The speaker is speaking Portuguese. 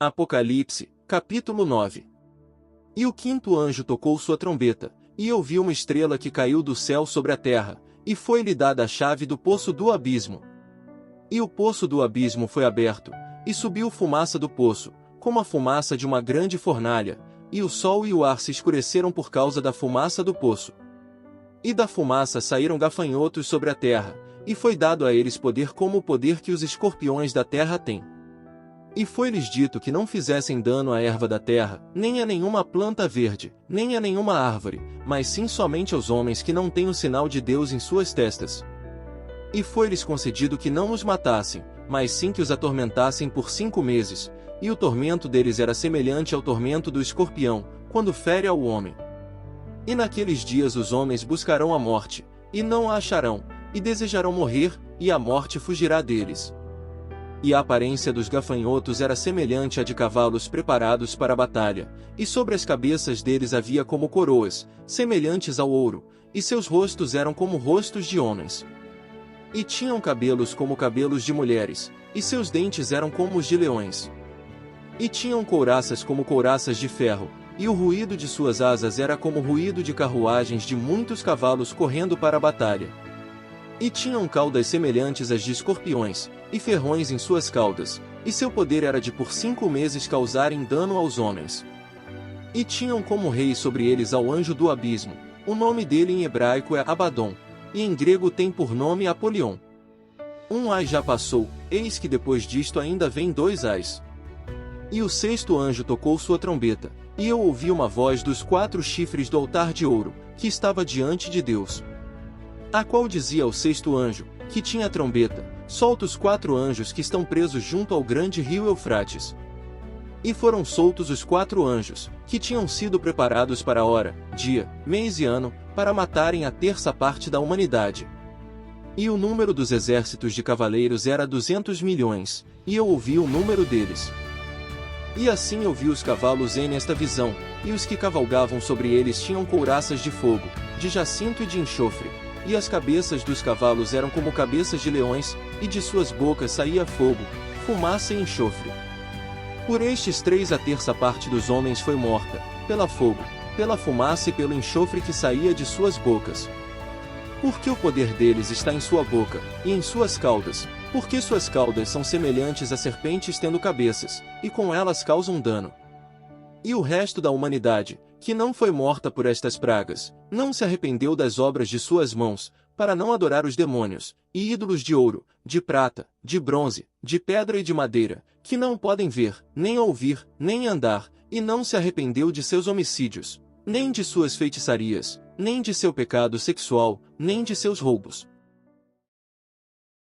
Apocalipse, capítulo 9. E o quinto anjo tocou sua trombeta, e eu vi uma estrela que caiu do céu sobre a terra, e foi-lhe dada a chave do poço do abismo. E o poço do abismo foi aberto, e subiu fumaça do poço, como a fumaça de uma grande fornalha, e o sol e o ar se escureceram por causa da fumaça do poço. E da fumaça saíram gafanhotos sobre a terra, e foi dado a eles poder como o poder que os escorpiões da terra têm. E foi-lhes dito que não fizessem dano à erva da terra, nem a nenhuma planta verde, nem a nenhuma árvore, mas sim somente aos homens que não têm o sinal de Deus em suas testas. E foi-lhes concedido que não os matassem, mas sim que os atormentassem por 5 meses, e o tormento deles era semelhante ao tormento do escorpião, quando fere ao homem. E naqueles dias os homens buscarão a morte, e não a acharão, e desejarão morrer, e a morte fugirá deles. E a aparência dos gafanhotos era semelhante à de cavalos preparados para a batalha, e sobre as cabeças deles havia como coroas, semelhantes ao ouro, e seus rostos eram como rostos de homens. E tinham cabelos como cabelos de mulheres, e seus dentes eram como os de leões. E tinham couraças como couraças de ferro, e o ruído de suas asas era como o ruído de carruagens de muitos cavalos correndo para a batalha. E tinham caudas semelhantes às de escorpiões, e ferrões em suas caudas, e seu poder era de por 5 meses causarem dano aos homens. E tinham como rei sobre eles ao anjo do abismo, o nome dele em hebraico é Abaddon, e em grego tem por nome Apolion. Um ai já passou, eis que depois disto ainda vem 2 ais. E o sexto anjo tocou sua trombeta, e eu ouvi uma voz dos 4 chifres do altar de ouro, que estava diante de Deus. A qual dizia ao sexto anjo, que tinha a trombeta, solta os 4 anjos que estão presos junto ao grande rio Eufrates. E foram soltos os 4 anjos, que tinham sido preparados para a hora, dia, mês e ano, para matarem a terça parte da humanidade. E o número dos exércitos de cavaleiros era 200 milhões, e eu ouvi o número deles. E assim eu vi os cavalos nesta visão, e os que cavalgavam sobre eles tinham couraças de fogo, de jacinto e de enxofre, e as cabeças dos cavalos eram como cabeças de leões, e de suas bocas saía fogo, fumaça e enxofre. Por estes 3 a terça parte dos homens foi morta, pela fogo, pela fumaça e pelo enxofre que saía de suas bocas. Porque o poder deles está em sua boca, e em suas caudas, porque suas caudas são semelhantes a serpentes tendo cabeças, e com elas causam dano. E o resto da humanidade, que não foi morta por estas pragas, não se arrependeu das obras de suas mãos, para não adorar os demônios, e ídolos de ouro, de prata, de bronze, de pedra e de madeira, que não podem ver, nem ouvir, nem andar, e não se arrependeu de seus homicídios, nem de suas feitiçarias, nem de seu pecado sexual, nem de seus roubos.